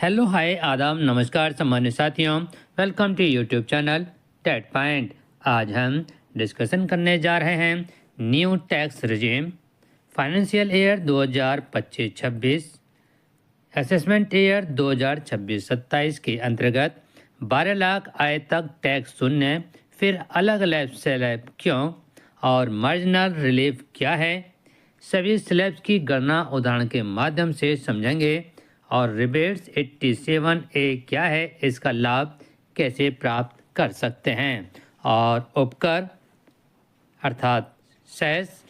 Hello hi आदाब नमस्कार सम्मान्य साथियों। Welcome to YouTube channel TET point. आज हम डिस्कशन करने जा रहे हैं new tax regime financial year 2025-26 assessment year 2026-27 के अंतर्गत 12 लाख आय तक टैक्स शून्य, फिर अलग स्लैब क्यों और मार्जिनल रिलीफ क्या है, सभी स्लैब्स की गणना उदाहरण के माध्यम से समझेंगे। और रिबेट्स 87A क्या है, इसका लाभ कैसे प्राप्त कर सकते हैं, और उपकर अर्थात सेस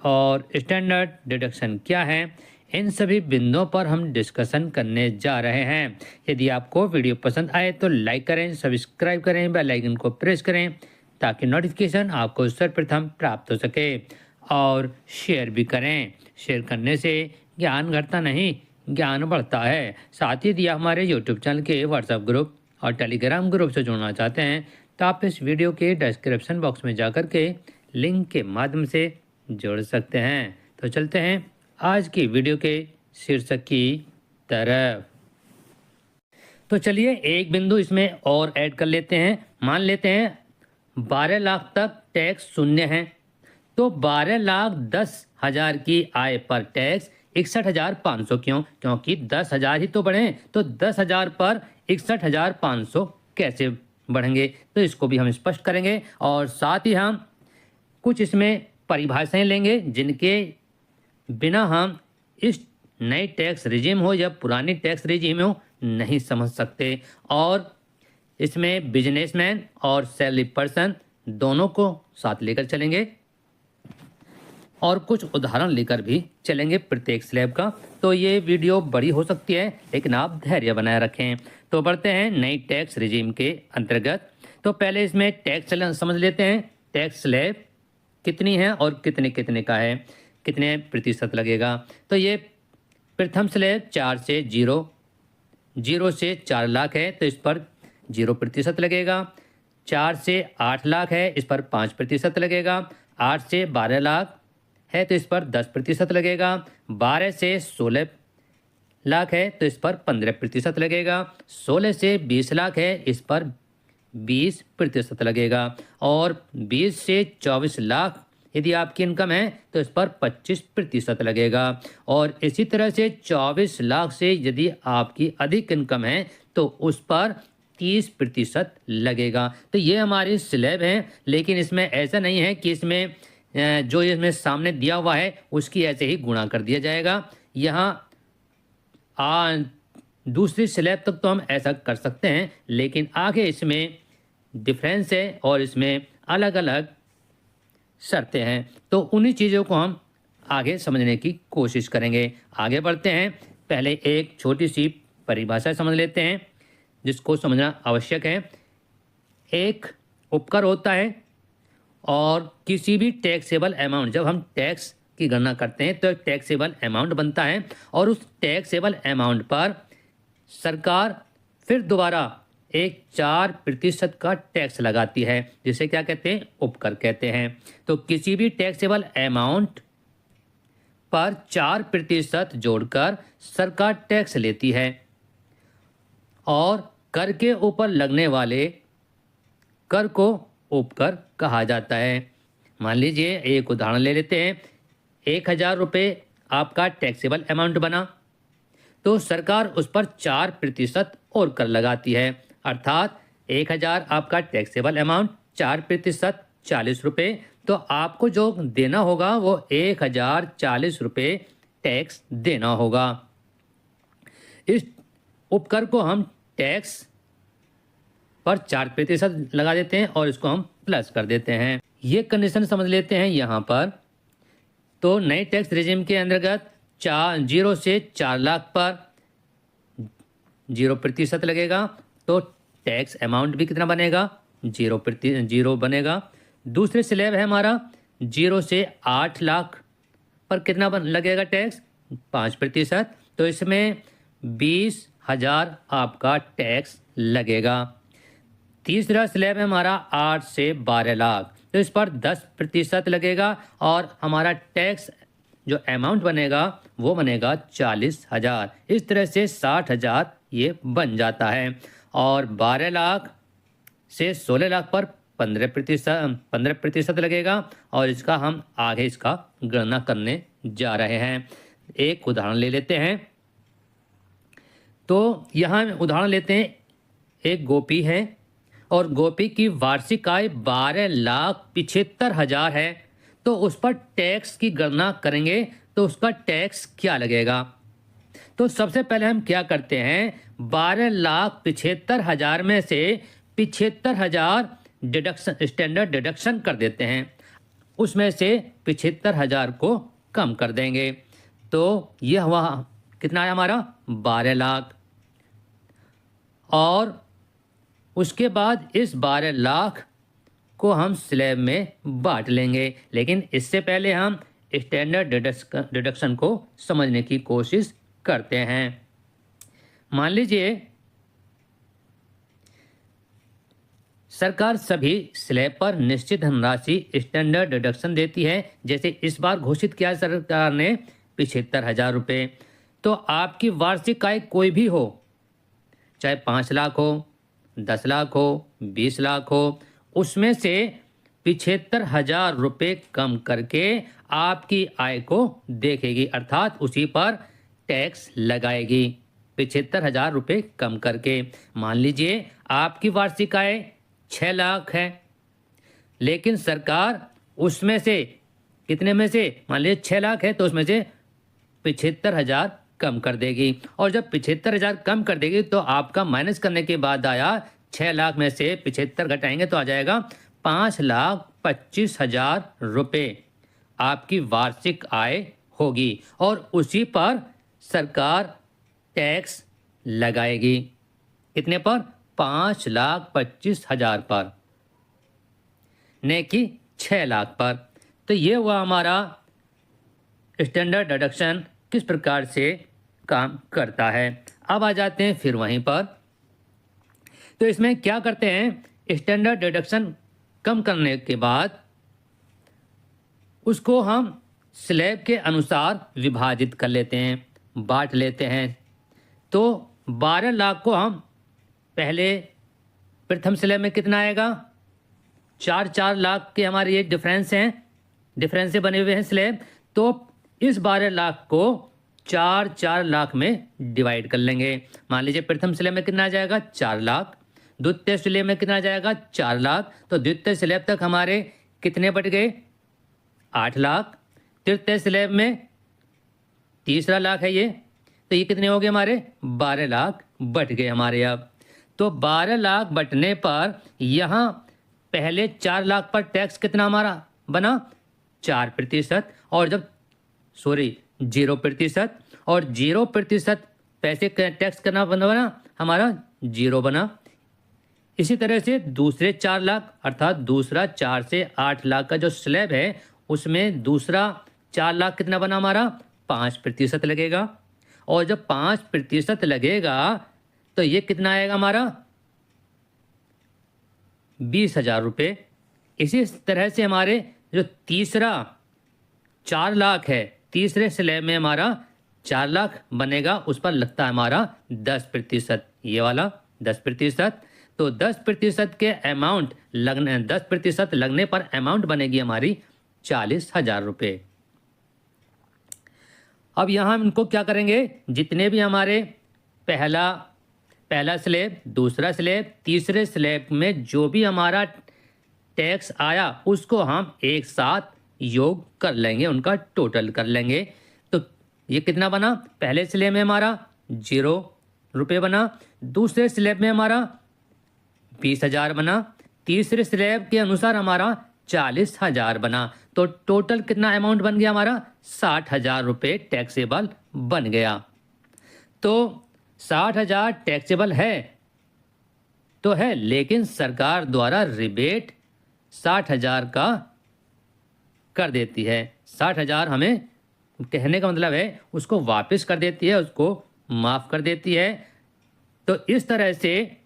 और स्टैंडर्ड डिडक्शन क्या है, इन सभी बिंदुओं पर हम डिस्कशन करने जा रहे हैं। यदि आपको वीडियो पसंद आए तो लाइक करें, सब्सक्राइब करें, बेल आइकन को प्रेस करें ताकि नोटिफिकेशन आपको सर्वप्रथम प्राप्त हो सके, और शेयर भी करें। शेयर करने से ज्ञान घटता नहीं, ज्ञान बढ़ता है। साथ ही यदि आप हमारे यूट्यूब चैनल के व्हाट्सएप ग्रुप और टेलीग्राम ग्रुप से जुड़ना चाहते हैं तो आप इस वीडियो के डिस्क्रिप्शन बॉक्स में जाकर के लिंक के माध्यम से जुड़ सकते हैं। तो चलते हैं आज की वीडियो के शीर्षक की तरफ। तो चलिए एक बिंदु इसमें और ऐड कर लेते हैं। मान लेते हैं 12 लाख तक टैक्स शून्य है, तो 12,10,000 की आय पर टैक्स 61,500 क्यों? क्योंकि 10,000 ही तो बढ़े, तो 10,000 पर 61,500 कैसे बढ़ेंगे, तो इसको भी हम स्पष्ट करेंगे। और साथ ही हम कुछ इसमें परिभाषाएं लेंगे जिनके बिना हम इस नई टैक्स रिजीम हो या पुरानी टैक्स रिजीम हो नहीं समझ सकते। और इसमें बिजनेसमैन और सैलरी पर्सन दोनों को साथ लेकर चलेंगे और कुछ उदाहरण लेकर भी चलेंगे प्रत्येक स्लैब का। तो ये वीडियो बड़ी हो सकती है, लेकिन आप धैर्य बनाए रखें। तो बढ़ते हैं नई टैक्स रिजीम के अंतर्गत। तो पहले इसमें टैक्स समझ लेते हैं। टैक्स स्लैब कितनी है और कितने कितने का है, कितने प्रतिशत लगेगा। तो ये प्रथम स्लैब 4 से 0 से 4 लाख है, तो इस पर 0% लगेगा। 4 से 8 लाख है, इस पर 5% लगेगा। 8 से 12 लाख है तो इस पर 10% लगेगा। 12 से 16 लाख है तो इस पर 15% लगेगा। 16 से 20 लाख है, इस पर 20% लगेगा। और 20 से 24 लाख यदि आपकी इनकम है तो इस पर 25% लगेगा। और इसी तरह से 24 लाख से यदि आपकी अधिक इनकम है तो उस पर 30% लगेगा। तो ये हमारी स्लैब है, लेकिन इसमें ऐसा नहीं है कि इसमें जो इसमें सामने दिया हुआ है उसकी ऐसे ही गुणा कर दिया जाएगा। यहाँ दूसरी स्लैब तक तो हम ऐसा कर सकते हैं, लेकिन आगे इसमें डिफरेंस है और इसमें अलग अलग शर्तें हैं। तो उन्हीं चीज़ों को हम आगे समझने की कोशिश करेंगे। आगे बढ़ते हैं। पहले एक छोटी सी परिभाषा समझ लेते हैं जिसको समझना आवश्यक है। एक उपकर होता है और किसी भी टैक्सेबल अमाउंट, जब हम टैक्स की गणना करते हैं तो एक टैक्सेबल अमाउंट बनता है और उस टैक्सेबल अमाउंट पर सरकार फिर दोबारा एक 4% का टैक्स लगाती है, जिसे क्या कहते हैं, उपकर कहते हैं। तो किसी भी टैक्सेबल अमाउंट पर 4% जोड़कर सरकार टैक्स लेती है और कर के ऊपर लगने वाले कर को उपकर कहा जाता है। मान लीजिए एक उदाहरण ले लेते हैं। 1,000 रुपये आपका टैक्सेबल अमाउंट बना, तो सरकार उस पर 4% और कर लगाती है, अर्थात 1,000 आपका टैक्सेबल अमाउंट, 4% 40 रुपये। तो आपको जो देना होगा वो 1,040 रुपये टैक्स देना होगा। इस उपकर को हम टैक्स पर 4% लगा देते हैं और इसको हम प्लस कर देते हैं। ये कंडीशन समझ लेते हैं यहाँ पर। तो नए टैक्स रिजीम के अंतर्गत 0 से 4 लाख पर 0% लगेगा, तो टैक्स अमाउंट भी कितना बनेगा, 0 बनेगा। दूसरे स्लैब है हमारा 0 से 8 लाख पर कितना लगेगा टैक्स, 5%। तो इसमें 20,000 आपका टैक्स लगेगा। तीसरा स्लैब है हमारा 8 से 12 लाख, तो इस पर 10% लगेगा और हमारा टैक्स जो अमाउंट बनेगा वो बनेगा 40,000। इस तरह से 60,000 ये बन जाता है। और 12 लाख से 16 लाख पर 15% लगेगा। और इसका हम आगे इसका गणना करने जा रहे हैं। एक उदाहरण ले लेते हैं। तो यहाँ उदाहरण लेते हैं, एक गोपी है और गोपी की वार्षिक आय 12,75,000 है। तो उस पर टैक्स की गणना करेंगे तो उसका टैक्स क्या लगेगा। तो सबसे पहले हम क्या करते हैं, 12,75,000 में से 75,000 डिडक्शन, स्टैंडर्ड डिडक्शन कर देते हैं। उसमें से 75,000 को कम कर देंगे। तो यह हुआ कितना है हमारा 12 लाख। और उसके बाद इस 12 लाख को हम स्लैब में बांट लेंगे। लेकिन इससे पहले हम स्टैंडर्ड डिडक्शन को समझने की कोशिश करते हैं। मान लीजिए सरकार सभी स्लैब पर निश्चित धनराशि स्टैंडर्ड डिडक्शन देती है। जैसे इस बार घोषित किया सरकार ने 75,000 रुपये। तो आपकी वार्षिक आय कोई भी हो, चाहे 5 लाख हो, 10 लाख हो, 20 लाख हो, उसमें से 75,000 रुपये कम करके आपकी आय को देखेगी, अर्थात उसी पर टैक्स लगाएगी। 75,000 रुपये कम करके। मान लीजिए आपकी वार्षिक आय 6 लाख है, लेकिन सरकार उसमें से कितने में से, मान लीजिए 6 लाख है तो उसमें से 75,000 कम कर देगी। और जब 75,000 कम कर देगी तो आपका माइनस करने के बाद आया 6 लाख में से 75 घटाएंगे तो आ जाएगा 5,25,000 रुपये आपकी वार्षिक आय होगी। और उसी पर सरकार टैक्स लगाएगी। कितने पर, 5,25,000 पर, न कि 6 लाख पर। तो ये हुआ हमारा स्टैंडर्ड डिडक्शन किस प्रकार से काम करता है। अब आ जाते हैं फिर वहीं पर। तो इसमें क्या करते हैं, स्टैंडर्ड डिडक्शन कम करने के बाद उसको हम स्लैब के अनुसार विभाजित कर लेते हैं, बांट लेते हैं। तो 12 लाख को हम पहले प्रथम स्लैब में कितना आएगा, 4 लाख के हमारे ये डिफरेंस हैं, डिफरेंस से बने हुए हैं स्लैब। तो इस 12 लाख को 4 लाख में डिवाइड कर लेंगे। मान लीजिए प्रथम स्लैब में कितना आ जाएगा 4 लाख, द्वितीय स्लैब में कितना आ जाएगा 4 लाख। तो द्वितीय स्लैब तक हमारे कितने बट गए 8 लाख। तृतीय स्लैब में तीसरा लाख है ये, तो ये कितने हो गए हमारे 12 लाख बट गए हमारे। अब तो 12 लाख बटने पर यहाँ पहले 4 लाख पर टैक्स कितना हमारा बना 4%। और जब 0%, और 0% पैसे टैक्स करना बना हमारा 0 बना। इसी तरह से दूसरे 4 लाख, अर्थात दूसरा 4 से 8 लाख का जो स्लैब है उसमें दूसरा 4 लाख कितना बना हमारा 5% लगेगा। और जब 5% लगेगा तो ये कितना आएगा हमारा 20,000 रुपये। इसी तरह से हमारे जो तीसरा 4 लाख है, तीसरे स्लैब में हमारा 4 लाख बनेगा, उस पर लगता है हमारा 10%, ये वाला 10%। तो 10% के अमाउंट लगने, 10% लगने पर अमाउंट बनेगी हमारी 40,000 रुपये। अब यहाँ हम इनको क्या करेंगे, जितने भी हमारे पहला स्लैब, दूसरा स्लैब, तीसरे स्लैब में जो भी हमारा टैक्स आया उसको हम एक साथ योग कर लेंगे, उनका टोटल कर लेंगे। तो ये कितना बना, पहले स्लैब में हमारा 0 रुपये बना, दूसरे स्लैब में हमारा 20,000 बना, तीसरे स्लैब के अनुसार हमारा 40,000 बना। तो टोटल कितना अमाउंट बन गया हमारा 60,000 रुपये टैक्सेबल बन गया। तो 60,000 टैक्सेबल है तो है, लेकिन सरकार द्वारा रिबेट 60,000 का कर देती है। 60,000 हमें कहने का मतलब है उसको वापस कर देती है, उसको माफ़ कर देती है। तो इस तरह से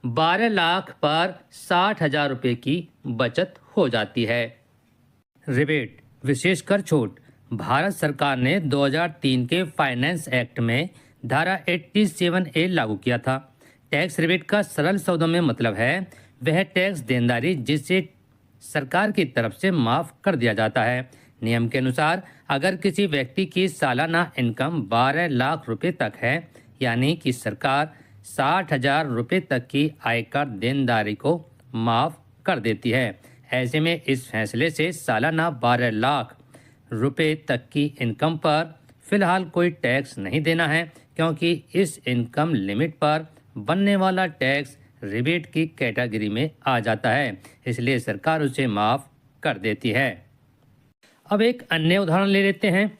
12 लाख पर 60,000 रुपये की बचत हो जाती है। रिबेट विशेषकर छूट। भारत सरकार ने 2003 के फाइनेंस एक्ट में धारा 87A लागू किया था। टैक्स रिबेट का सरल शब्दों में मतलब है वह टैक्स देनदारी जिसे सरकार की तरफ से माफ कर दिया जाता है। नियम के अनुसार अगर किसी व्यक्ति की सालाना इनकम 12 लाख रुपए तक है, यानी कि सरकार 60,000 रुपये तक की आयकर देनदारी को माफ कर देती है। ऐसे में इस फैसले से सालाना 12 लाख रुपए तक की इनकम पर फिलहाल कोई टैक्स नहीं देना है, क्योंकि इस इनकम लिमिट पर बनने वाला टैक्स रिबेट की कैटेगरी में आ जाता है, इसलिए सरकार उसे माफ कर देती है। अब एक अन्य उदाहरण ले लेते हैं।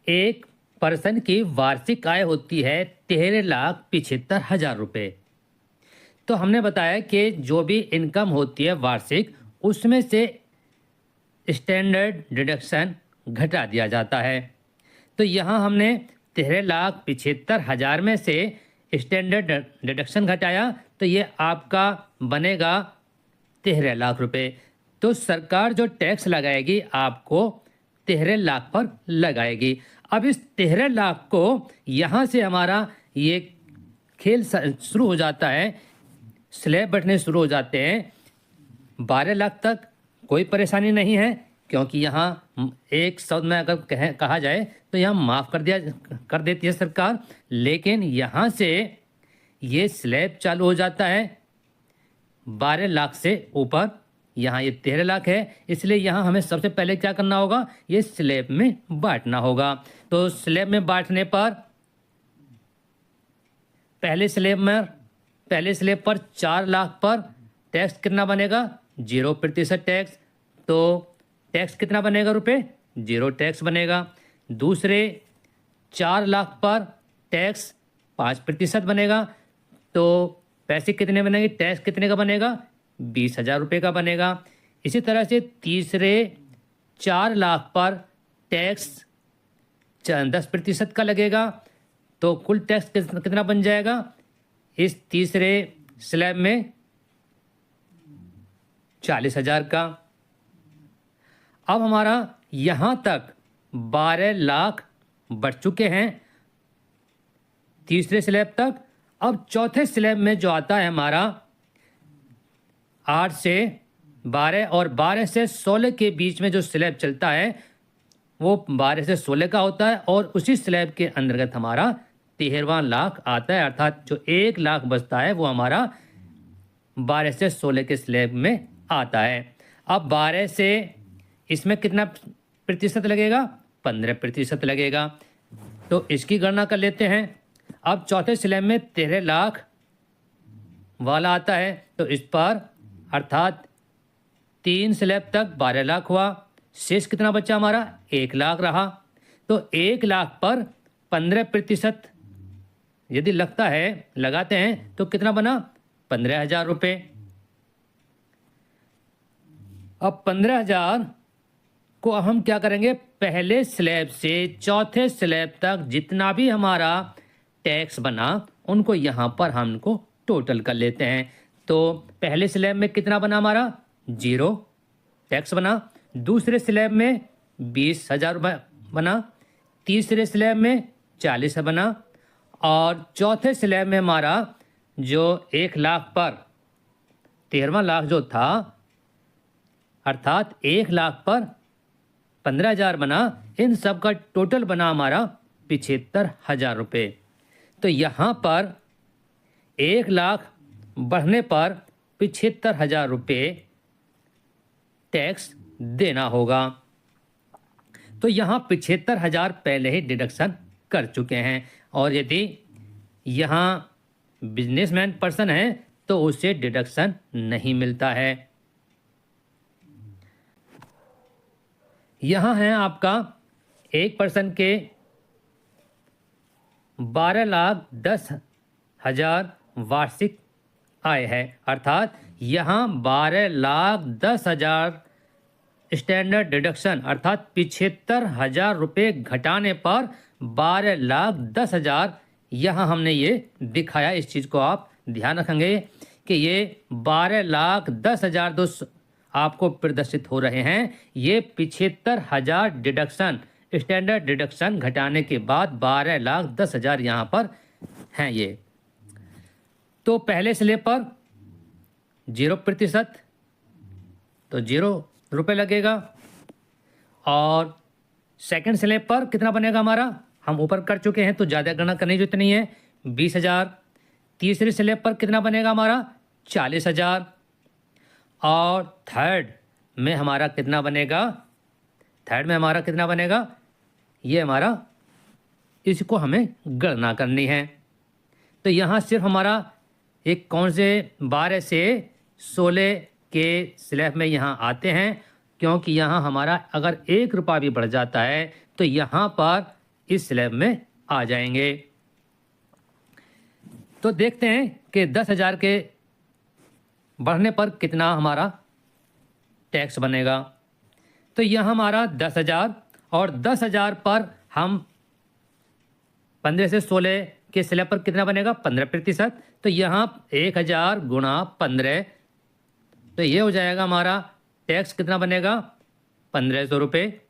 एक पर्सन की वार्षिक आय होती है 13,75,000 रुपये। तो हमने बताया कि जो भी इनकम होती है वार्षिक, उसमें से स्टैंडर्ड डिडक्शन घटा दिया जाता है। तो यहाँ हमने 13,75,000 में से स्टैंडर्ड डिडक्शन घटाया, तो ये आपका बनेगा 13 लाख रुपए। तो सरकार जो टैक्स लगाएगी आपको 13 लाख पर लगाएगी। अब इस 13 लाख को यहाँ से हमारा ये खेल शुरू हो जाता है, स्लैब बढ़ने शुरू हो जाते हैं। 12 लाख तक कोई परेशानी नहीं है, क्योंकि यहाँ एक शब्द में अगर कहा जाए तो यहाँ माफ़ कर देती है सरकार। लेकिन यहाँ से ये स्लैब चालू हो जाता है 12 लाख से ऊपर। यहाँ ये 13 लाख है, इसलिए यहाँ हमें सबसे पहले क्या करना होगा, ये स्लैब में बांटना होगा। तो स्लैब में बांटने पर पहले स्लैब पर 4 लाख पर टैक्स कितना बनेगा, 0% टैक्स। तो टैक्स कितना बनेगा रुपए, 0 टैक्स बनेगा। दूसरे 4 लाख पर टैक्स 5% बनेगा। तो पैसे कितने बनेंगे, टैक्स कितने का बनेगा, 20,000 रुपये का बनेगा। इसी तरह से तीसरे 4 लाख पर टैक्स 10% का लगेगा। तो कुल टैक्स कितना बन जाएगा इस तीसरे स्लैब में, 40,000 का। अब हमारा यहाँ तक 12 लाख बढ़ चुके हैं तीसरे स्लैब तक। अब चौथे स्लैब में जो आता है हमारा 8 से 12 और 12 से 16 के बीच में जो स्लैब चलता है वो 12 से 16 का होता है, और उसी स्लैब के अंतर्गत हमारा 13वां लाख आता है। अर्थात जो 1 लाख बचता है वो हमारा 12 से 16 के स्लैब में आता है। अब 12 से इसमें कितना प्रतिशत लगेगा, 15% लगेगा। तो इसकी गणना कर लेते हैं। अब चौथे स्लैब में 13 लाख वाला आता है, तो इस पर अर्थात 3 स्लैब तक 12 लाख हुआ, शेष कितना बचा हमारा, 1 लाख रहा। तो 1 लाख पर 15% यदि लगाते हैं तो कितना बना, 15,000 रुपये। अब 15,000 को हम क्या करेंगे, पहले स्लैब से चौथे स्लैब तक जितना भी हमारा टैक्स बना उनको यहाँ पर हमको टोटल कर लेते हैं। तो पहले स्लैब में कितना बना हमारा, 0 टैक्स बना। दूसरे स्लैब में 20,000 रुपये बना। तीसरे स्लैब में 40 बना। और चौथे स्लैब में हमारा जो 1 लाख पर 13वां लाख जो था, अर्थात 1 लाख पर 15,000 बना। इन सब का टोटल बना हमारा 75,000 रुपये। तो यहाँ पर 1 लाख बढ़ने पर 75,000 रुपये टैक्स देना होगा। तो यहाँ 75,000 पहले ही डिडक्शन कर चुके हैं, और यदि यहाँ बिजनेसमैन पर्सन है तो उसे डिडक्शन नहीं मिलता है। यहाँ है आपका एक पर्सन के 12,10,000 वार्षिक आय है, अर्थात यहाँ 12,10,000 स्टैंडर्ड डिडक्शन अर्थात 75,000 रुपये घटाने पर 12,10,000 यहाँ हमने ये दिखाया। इस चीज़ को आप ध्यान रखेंगे कि ये 12,10,000 आपको प्रदर्शित हो रहे हैं, ये 75,000 डिडक्शन, स्टैंडर्ड डिडक्शन घटाने के बाद 12,10,000 यहाँ पर हैं ये। तो पहले स्लैब पर 0%, तो 0 रुपये लगेगा। और सेकंड स्लैब पर कितना बनेगा हमारा, हम ऊपर कर चुके हैं तो ज़्यादा गणना करने की जरूरत नहीं है, 20,000। तीसरे स्लैब पर कितना बनेगा हमारा, 40,000। और थर्ड में हमारा कितना बनेगा, थर्ड में हमारा कितना बनेगा, ये हमारा, इसको हमें गणना करनी है। तो यहाँ सिर्फ हमारा एक कौन से 12 से 16 के स्लैब में यहाँ आते हैं, क्योंकि यहाँ हमारा अगर 1 रुपया भी बढ़ जाता है तो यहाँ पर इस स्लैब में आ जाएंगे। तो देखते हैं कि 10,000 के बढ़ने पर कितना हमारा टैक्स बनेगा। तो यहाँ हमारा 10,000, और 10,000 पर हम 15 से 16 के स्लैब पर कितना बनेगा, 15%। तो यहाँ 1,000 गुणा 15, तो ये हो जाएगा हमारा टैक्स कितना बनेगा, 1,500 रुपये।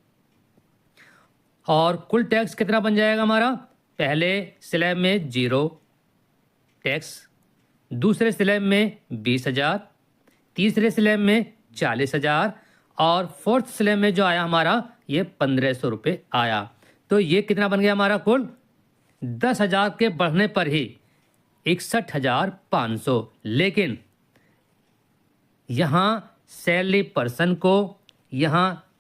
और कुल टैक्स कितना बन जाएगा हमारा, पहले स्लैब में 0 टैक्स, दूसरे स्लैब में 20,000, तीसरे स्लैब में 40,000, और फोर्थ स्लैब में जो आया हमारा ये 1,500 रुपये आया। तो ये कितना बन गया हमारा कुल, 10,000 के बढ़ने पर ही 61,500। लेकिन यहाँ सैलरी पर्सन को यहाँ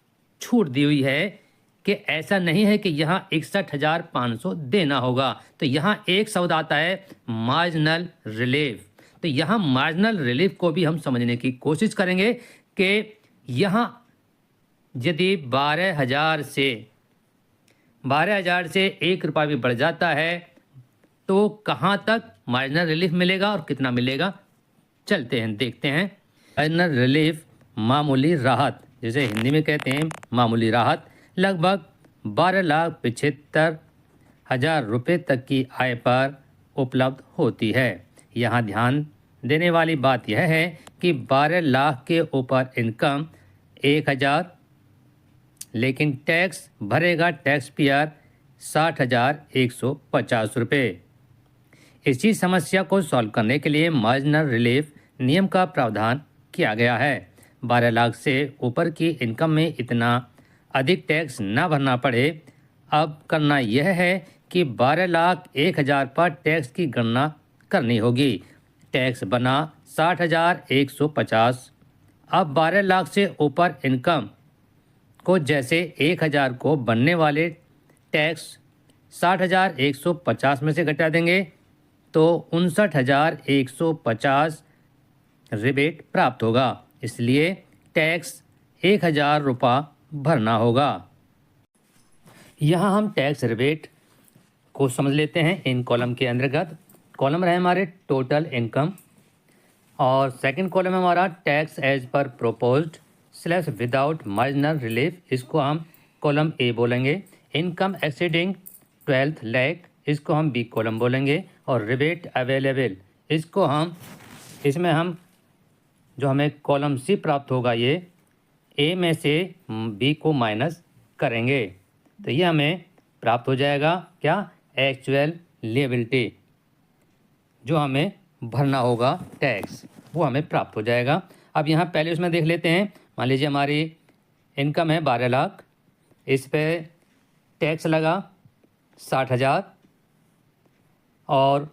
छूट दी हुई है कि ऐसा नहीं है कि यहाँ 61,500 देना होगा। तो यहाँ एक शब्द आता है मार्जिनल रिलीफ। तो यहाँ मार्जिनल रिलीफ को भी हम समझने की कोशिश करेंगे कि यहाँ यदि 12,000 से 1 रुपया भी बढ़ जाता है तो कहाँ तक मार्जिनल रिलीफ मिलेगा और कितना मिलेगा, चलते हैं देखते हैं। मार्जिनल रिलीफ, मामूली राहत, जिसे हिंदी में कहते हैं मामूली राहत, लगभग 12,75,000 रुपये तक की आय पर उपलब्ध होती है। यहाँ ध्यान देने वाली बात यह है कि 12 लाख के ऊपर इनकम 1,000, लेकिन टैक्स भरेगा टैक्स पेयर 60,150 रुपये। इसी समस्या को सॉल्व करने के लिए मार्जिनल रिलीफ नियम का प्रावधान किया गया है। 12 लाख से ऊपर की इनकम में इतना अधिक टैक्स न भरना पड़े। अब करना यह है कि 12,01,000 पर टैक्स की गणना करनी होगी। टैक्स बना 60,150। अब 12 लाख से ऊपर इनकम को जैसे 1,000 को बनने वाले टैक्स 60,150 में से घटा देंगे तो 59,150 रिबेट प्राप्त होगा। इसलिए टैक्स 1,000 रुपया भरना होगा। यहाँ हम टैक्स रिबेट को समझ लेते हैं इन कॉलम के अंतर्गत। कॉलम रहे हमारे टोटल इनकम, और सेकंड कॉलम है हमारा tax as per proposed slash without marginal relief, इसको हम कॉलम ए बोलेंगे। इनकम एक्सीडिंग 12 लाख, इसको हम बी कॉलम बोलेंगे। और रिबेट अवेलेबल, इसको हम, इसमें हम जो हमें कॉलम सी प्राप्त होगा ये ए में से बी को माइनस करेंगे तो ये हमें प्राप्त हो जाएगा क्या, एक्चुअल लिएबिलिटी, जो हमें भरना होगा टैक्स, वो हमें प्राप्त हो जाएगा। अब यहाँ पहले उसमें देख लेते हैं। मान लीजिए हमारी इनकम है 12 लाख, इस पे टैक्स लगा 60,000, और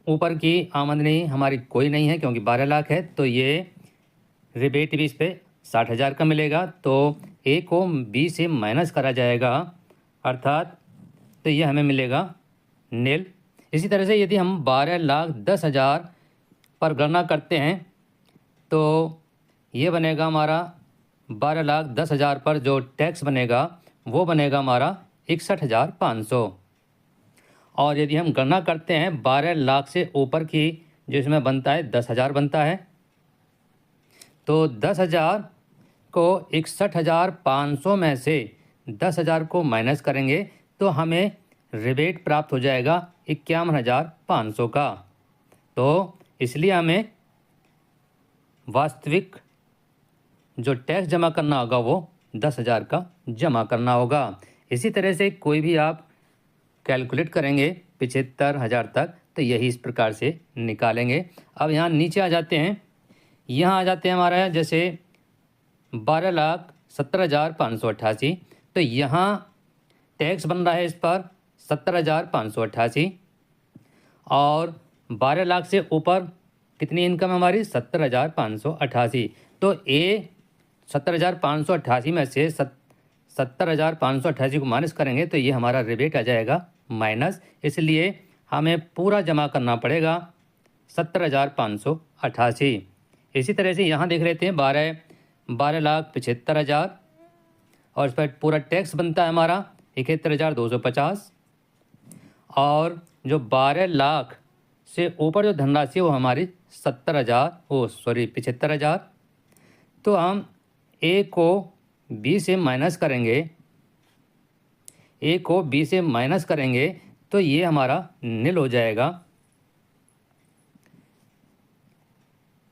ऊपर की आमदनी हमारी कोई नहीं है क्योंकि 12 लाख है, तो ये रिबेट भी इस पर 60,000 का मिलेगा। तो ए को बी से माइनस करा जाएगा, अर्थात तो ये हमें मिलेगा नील। इसी तरह से यदि हम 12,10,000 पर गणना करते हैं तो ये बनेगा हमारा 12,10,000 पर जो टैक्स बनेगा वो बनेगा हमारा 61,500। और यदि हम गणना करते हैं 12 लाख से ऊपर की, जो इसमें बनता है 10,000 बनता है, तो 10,000 को 61,500 में से 10,000 को माइनस करेंगे तो हमें रिबेट प्राप्त हो जाएगा 51,500 का। तो इसलिए हमें वास्तविक जो टैक्स जमा करना होगा वो 10,000 का जमा करना होगा। इसी तरह से कोई भी आप कैलकुलेट करेंगे 75,000 तक तो यही इस प्रकार से निकालेंगे। अब यहाँ नीचे आ जाते हैं, यहाँ आ जाते हैं हमारा जैसे 12,17,588, तो यहाँ टैक्स बन रहा है इस पर 70,588 और 12 लाख से ऊपर कितनी इनकम हमारी 70,588। तो ए 70,588 में से 70,588 को माइनस करेंगे तो ये हमारा रिबेट आ जाएगा माइनस, इसलिए हमें पूरा जमा करना पड़ेगा 70,588। इसी तरह से यहाँ देख लेते हैं 12,75,000 और इस पर पूरा टैक्स बनता है हमारा 71,250 और जो 12 लाख से ऊपर जो धनराशि है वो हमारी 75,000। तो हम ए को बी से माइनस करेंगे, तो ये हमारा निल हो जाएगा।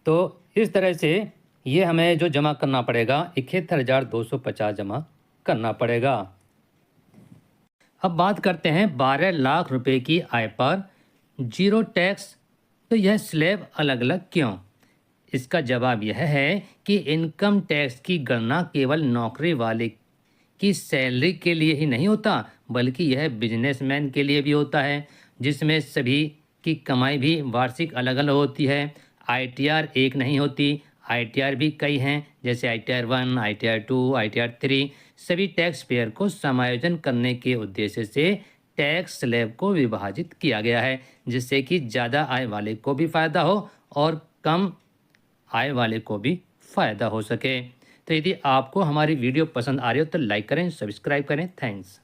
तो इस तरह से ये हमें जो जमा करना पड़ेगा 71,250 जमा करना पड़ेगा। अब बात करते हैं 12 लाख रुपए की आय पर जीरो टैक्स, तो यह स्लैब अलग अलग क्यों? इसका जवाब यह है कि इनकम टैक्स की गणना केवल नौकरी वाले की सैलरी के लिए ही नहीं होता बल्कि यह बिजनेसमैन के लिए भी होता है, जिसमें सभी की कमाई भी वार्षिक अलग अलग होती है। ITR एक नहीं होती, ITR भी कई हैं, जैसे ITR 1, ITR 2, ITR 3। सभी टैक्स पेयर को समायोजन करने के उद्देश्य से टैक्स स्लैब को विभाजित किया गया है, जिससे कि ज़्यादा आय वाले को भी फ़ायदा हो और कम आय वाले को भी फ़ायदा हो सके। तो यदि आपको हमारी वीडियो पसंद आ रही हो तो लाइक करें, सब्सक्राइब करें। थैंक्स।